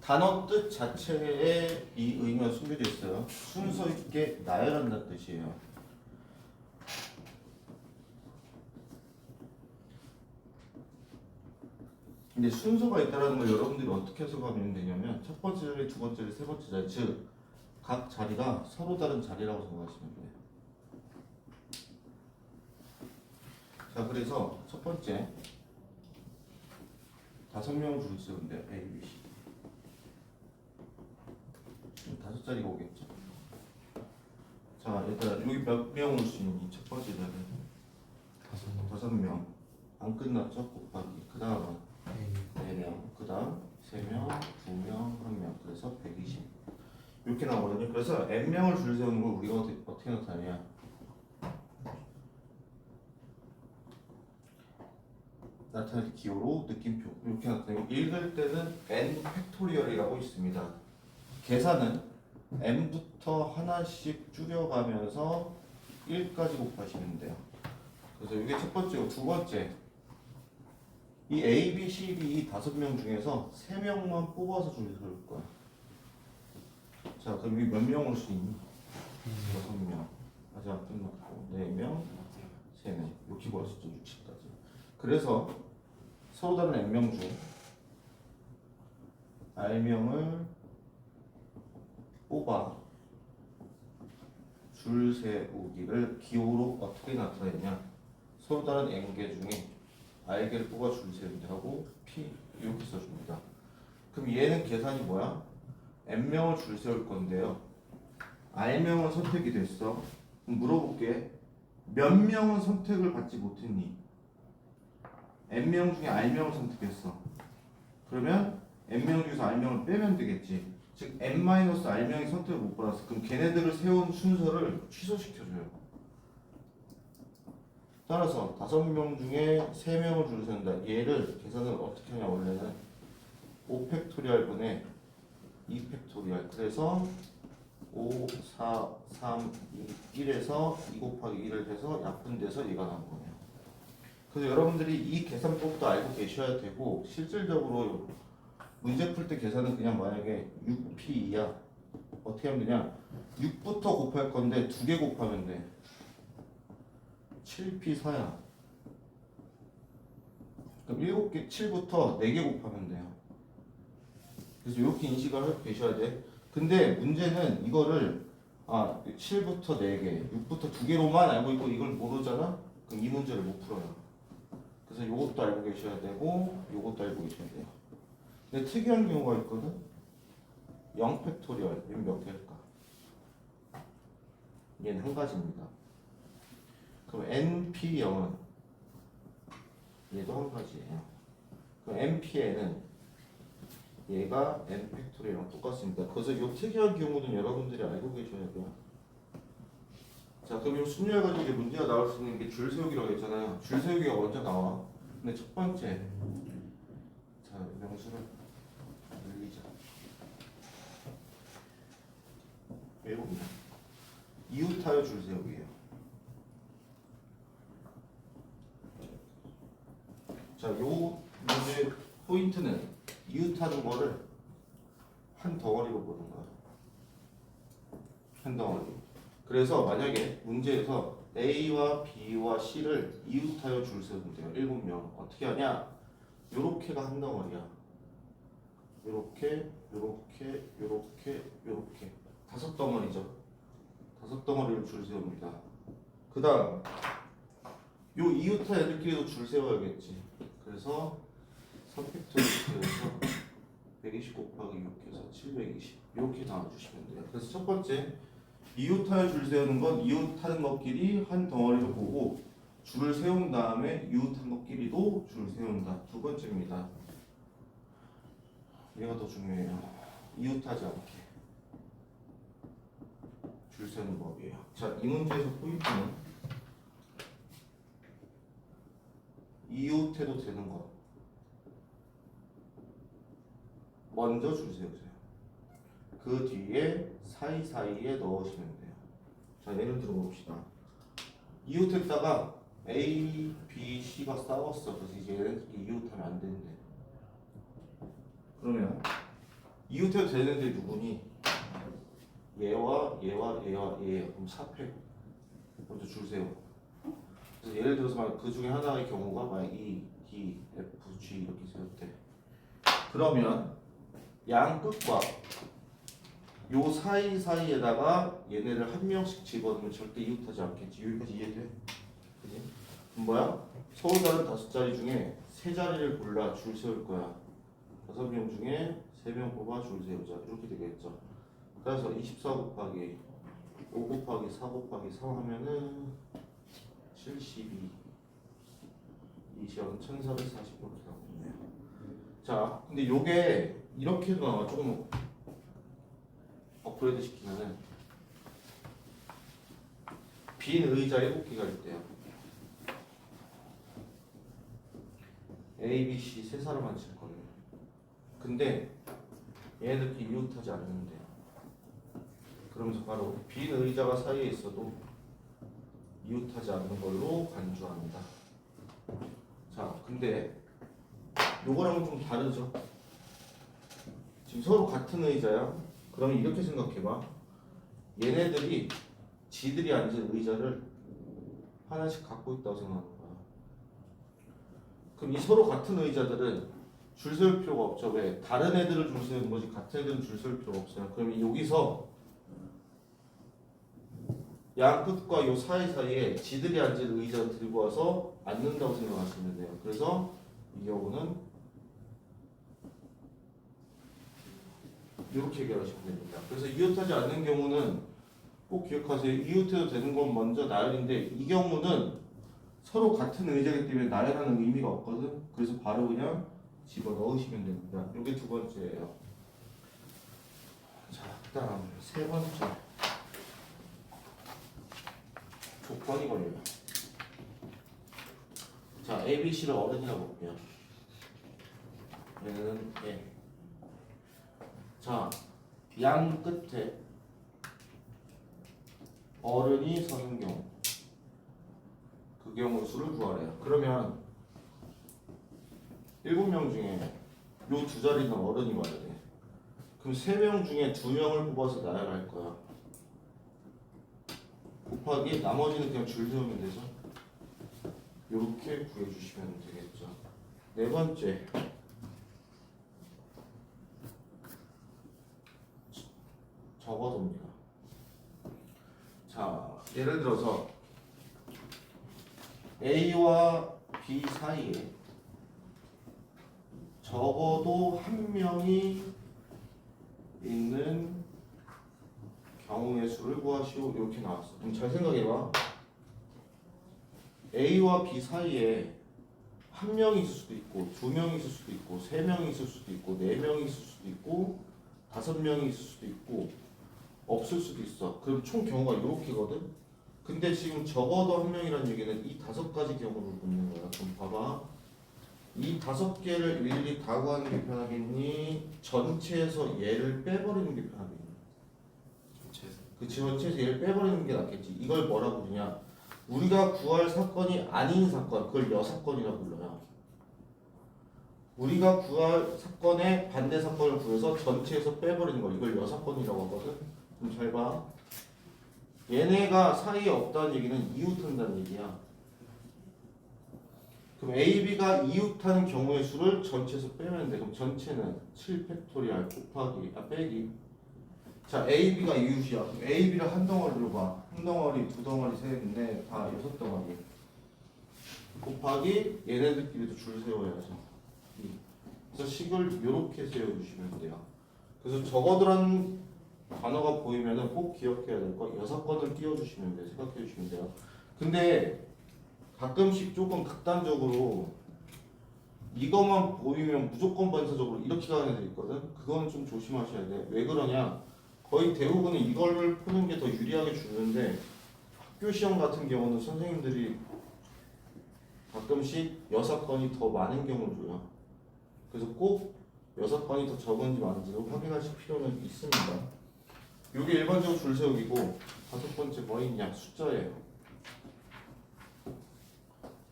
단어 뜻 자체에 이 의미가 숨겨져 있어요. 순서 있게 나열한다는 뜻이에요. 근데 순서가 있다는 걸 여러분들이 어떻게 해석하면 되냐면 첫 번째 자리, 두 번째 자리, 세 번째 자리, 즉 각 자리가 서로 다른 자리라고 생각하시면 돼요. 자, 그래서 첫 번째 5명을 줄 수 있는데 A, B, C 5자리가 오겠죠. 자, 일단 여기 몇 명 올 수 있니? 첫 번째 자리 5명. 안 끝났죠? 곱하기. 그 다음은 4명. 그 다음 3명, 2명, 1명. 그래서 120. 이렇게 나오거든요. 그래서 n명을 줄 세우는 걸 우리가 어떻게 나타내냐? 나타낼 기호로 느낌표 이렇게 나타내고, 읽을 때는 n 팩토리얼이라고 있습니다. 계산은 n부터 하나씩 줄여가면서 1까지 곱하시면 돼요. 그래서 이게 첫 번째고, 두 번째 이 A, B, C, D 이 5명 중에서 3명만 뽑아서 줄 세울 거야. 자, 그럼 여기 몇 명 올 수 있니? 6명. 아직 안 끝났고 4명, 3명. 이렇게 구할 수 있죠. 60까지. 그래서 서로 다른 n명 중 r명을 뽑아 줄 세우기를 기호로 어떻게 나타내냐? 서로 다른 n개 중에 r개를 뽑아 줄 세우기 하고 p 이렇게 써줍니다. 그럼 얘는 계산이 뭐야? n명을 줄 세울 건데요. r명은 선택이 됐어. 그럼 물어볼게. 몇 명은 선택을 받지 못했니? n명 중에 r명을 선택했어. 그러면 n명 중에서 r명을 빼면 되겠지. 즉 n-r명이 선택을 못 받았어. 그럼 걔네들을 세운 순서를 취소시켜줘요. 따라서 5명 중에 3명을 줄 세운다. 얘를 계산을 어떻게 하냐? 원래는 5팩토리얼 분의 2팩토리얼. 그래서 5, 4, 3, 2, 1에서 2 곱하기 1을 해서 약분돼서 얘가 나온 거예요. 그래서 여러분들이 이 계산법도 알고 계셔야 되고, 실질적으로 문제 풀 때 계산은 그냥 만약에 6P2야. 어떻게 하면 되냐? 6부터 곱할 건데 2개 곱하면 돼. 7P4야. 그럼 7개, 7부터 4개 곱하면 돼요. 그래서 이렇게 인식을 하고 계셔야 돼. 근데 문제는 이거를 7부터 4개, 6부터 2개로만 알고 있고 이걸 모르잖아? 그럼 이 문제를 못 풀어요. 그래서 이것도 알고 계셔야 되고 이것도 알고 계셔야 돼요. 근데 특이한 경우가 있거든? 0팩토리얼. 얘는 몇 개일까? 얘는 한 가지입니다. 그럼 NP0은 얘도 한 가지예요. 그럼 NPN은 얘가 n 팩토리얼이랑 똑같습니다. 그래서 이 특이한 경우는 여러분들이 알고 계셔야 돼요. 자, 그럼 이 순위를 가지고 이제 문제가 나올 수 있는 게 줄 세우기라고 했잖아요. 줄 세우기가 먼저 나와. 근데 첫 번째, 자, 명수를 늘리자. 외웁니다. 이웃하여 줄 세우기예요. 자, 요 문제의 포인트는 이웃하는 거를 한 덩어리로 보는 거야. 한 덩어리. 그래서 만약에 문제에서 A와 B와 C를 이웃하여 줄 세우면 돼요. 7명. 어떻게 하냐? 요렇게가 한 덩어리야. 요렇게, 요렇게, 요렇게, 요렇게. 5덩어리죠. 5덩어리를 줄 세웁니다. 그 다음 요 이웃하 애들끼리도 줄 세워야겠지. 그래서 3팩토리얼 세워서 120 곱하기 6해서 720 이렇게 나와주시면 돼요. 그래서 첫 번째, 이웃하여 줄 세우는 건 이웃하는 것끼리 한 덩어리를 보고 줄을 세운 다음에 이웃한 것끼리도 줄 세운다. 두 번째입니다. 얘가 더 중요해요. 이웃하지 않게 줄 세우는 법이에요. 자, 이 문제에서 포인트는 이웃해도 되는 것 먼저 줄 세우세요. 그 뒤에 사이사이에 넣으시면 돼요. 자, 예를 들어 봅시다. 이웃했다가 A, B, C가 싸웠어. 그래서 이제 얘네들끼리 이웃하면 안 된대. 그러면 이웃해도 되는 애들이 누구니? 얘와 얘와 얘와 얘예요. 그럼 4패 먼저 줄 세워. 그래서 예를 들어서 만약 그 중에 하나의 경우가 만약 E, D, F, G 이렇게 세웠대. 그러면 양 끝과 요 사이사이에다가 얘네를 한 명씩 집어넣으면 절대 이웃하지 않겠지. 여기까지 이해돼? 그지? 그럼 뭐야? 서로 다른 5자리 중에 3자리를 골라 줄 세울 거야. 5명 중에 3명 뽑아 줄 세우자. 이렇게 되겠죠. 그래서 24 곱하기 5 곱하기 4 곱하기 3 하면은 72 이 시험은 1440 이렇게 나오네요. 자, 근데 요게 이렇게도 나와. 조금 업그레이드 시키면은 빈 의자 7개가 있대요. A, B, C 세 사람 앉힐 거예요. 근데 얘네들끼리 이웃하지 않는데요. 그러면서 바로 빈 의자가 사이에 있어도 이웃하지 않는 걸로 간주합니다. 자, 근데 요거랑은 좀 다르죠. 지금 서로 같은 의자야. 그러면 이렇게 생각해봐. 얘네들이 지들이 앉은 의자를 하나씩 갖고 있다고 생각하는 거야. 그럼 이 서로 같은 의자들은 줄 세울 필요가 없죠. 왜? 다른 애들을 줄 세우는 거지 같은 애들은 줄 세울 필요가 없어요. 그러면 여기서 양 끝과 요 사이사이에 지들이 앉은 의자를 들고 와서 앉는다고 생각하시면 돼요. 그래서 이 경우는 이렇게 해결하시면 됩니다. 그래서 이웃하지 않는 경우는 꼭 기억하세요. 이웃해도 되는 건 먼저 나열인데 이 경우는 서로 같은 의자이기 때문에 나열하는 의미가 없거든. 그래서 바로 그냥 집어 넣으시면 됩니다. 이게 두 번째예요. 자, 그다음 세 번째 조건이 걸려요. 자, A, B, C를 어른이라고 볼게요. 얘는 A. 자, 양 끝에 어른이 서는 경우 그 경우 수를 구하래요. 그러면 7명 중에 요 두 자리는 어른이 와야 돼. 그럼 3명 중에 2명을 뽑아서 나열할 거야. 곱하기 나머지는 그냥 줄 세우면 되죠. 요렇게 구해주시면 되겠죠. 네 번째 적어둡니다. 자, 예를 들어서 A와 B 사이에 적어도 한 명이 있는 경우의 수를 구하시오. 이렇게 나왔어. 그럼 잘 생각해봐. A와 B 사이에 한 명이 있을 수도 있고, 2명이 있을 수도 있고, 3명이 있을 수도 있고, 4명이 있을 수도 있고, 5명이 있을 수도 있고, 없을 수도 있어. 그럼 총 경우가 이렇게거든. 근데 지금 적어도 한 명이라는 얘기는 이 5가지 경우를 묻는 거야. 그럼 봐봐. 이 5개를 일일이 다 구하는 게 편하겠니? 전체에서 얘를 빼버리는 게 편하겠니? 그치, 전체에서 얘를 빼버리는 게 낫겠지. 이걸 뭐라고 부르냐? 우리가 구할 사건이 아닌 사건, 그걸 여사건이라고 불러요. 우리가 구할 사건의 반대 사건을 구해서 전체에서 빼버리는 거, 이걸 여사건이라고 하거든. 그럼 잘 봐. 얘네가 사이에 없다는 얘기는 이웃한다는 얘기야. 그럼 A, B가 이웃하는 경우의 수를 전체에서 빼면 돼. 그럼 전체는 7팩토리알 곱하기 빼기. 자, A, B가 이웃이야. 그럼 A, B를 한 덩어리로 봐. 한 덩어리, 두 덩어리, 셋, 넷, 다 6덩어리. 곱하기 얘네들끼리도 줄 세워야죠. 그래서 식을 이렇게 세워주시면 돼요. 그래서 적어두란 단어가 보이면은 꼭 기억해야 될 거 6건을 띄워주시면 돼요. 생각해 주시면 돼요. 근데 가끔씩 조금 극단적으로 이것만 보이면 무조건 반사적으로 이렇게 가는 애들 있거든. 그거는 좀 조심하셔야 돼. 왜 그러냐? 거의 대부분은 이걸 푸는 게 더 유리하게 주는데 학교 시험 같은 경우는 선생님들이 가끔씩 6건이 더 많은 경우를 줘요. 그래서 꼭 6건이 더 적은지 많은지를 확인하실 필요는 있습니다. 이게 일반적으로 줄 세우기고 5번째 뭐 있냐? 숫자예요.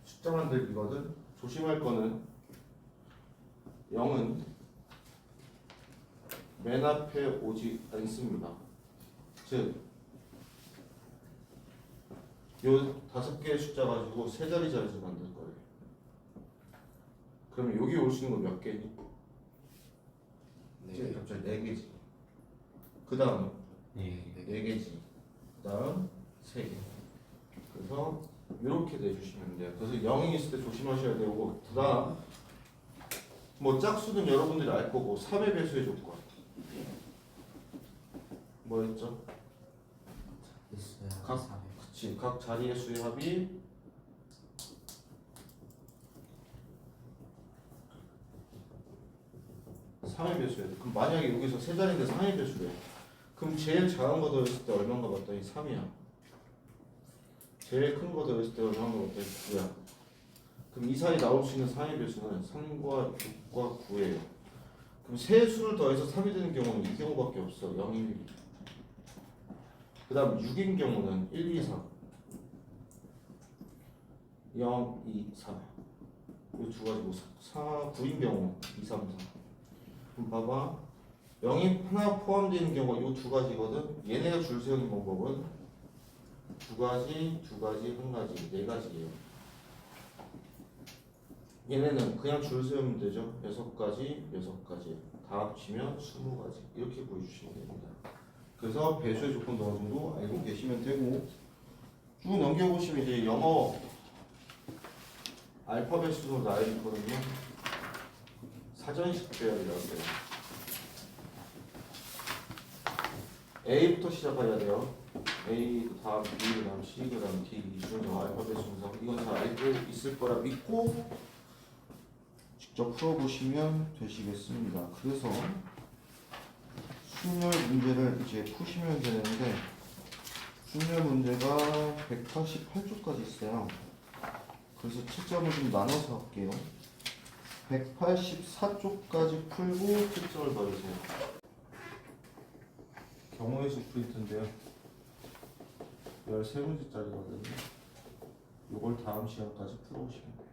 숫자 만들기거든. 조심할 거는 0은 맨 앞에 오지 않습니다. 즉, 요 5개의 숫자 가지고 세 자리 자리수 만들 거예요. 그러면 여기 올 수 있는 거 몇 개니? 네. 갑자기 4개지. 그 다음 네. 4개지. 그 다음 3개. 그래서 이렇게 내주시면 돼요. 그래서 0이 있을 때 조심하셔야 되고, 그 다음 뭐 짝수는 여러분들이 알 거고 3의 배수의 조건 뭐였죠? 있어요. 그치, 각 자리의 수의 합이 3의 배수야 돼. 그럼 만약에 여기서 세 자리인데 3의 배수래. 그럼 제일 작은 거 더했을 때 얼마인가 봤더니 3이야. 제일 큰 거 더했을 때 얼마인가 봤더니 9야. 그럼 이 사이 나올 수 있는 3의 배수는 3과 6과 9예요. 그럼 세 수를 더해서 3이 되는 경우는 이 경우밖에 없어. 0, 1, 2. 그 다음 6인 경우는 1, 2, 3. 0, 2, 3. 이 두 가지고 9인 경우 2, 3, 4. 그럼 봐봐. 0이 하나 포함되는 경우가 이 두 가지거든. 얘네가 줄 세우는 방법은 두 가지, 두 가지, 한 가지, 네 가지예요. 얘네는 그냥 줄 세우면 되죠. 6가지, 6가지. 다 합치면 20가지. 이렇게 보여주시면 됩니다. 그래서 배수의 조건도 어느 정도 알고 계시면 되고, 쭉 넘겨보시면 이제 영어 알파벳 순으로 나와 있거든요. 사전식 배열이라고 해요. A부터 시작해야 돼요. A, 그 다음 B, 그 다음 C, 그 다음 D 이 순서 알파벳 순서. 이건 다 알고 있을 거라 믿고 직접 풀어보시면 되시겠습니다. 그래서 순열 문제를 이제 푸시면 되는데, 순열 문제가 188쪽까지 있어요. 그래서 채점을 좀 나눠서 할게요. 184쪽까지 풀고 채점을 받으세요. 경우의 수 프린트인데요. 13문제짜리거든요. 이걸 다음 시간까지 풀어오시면 돼요.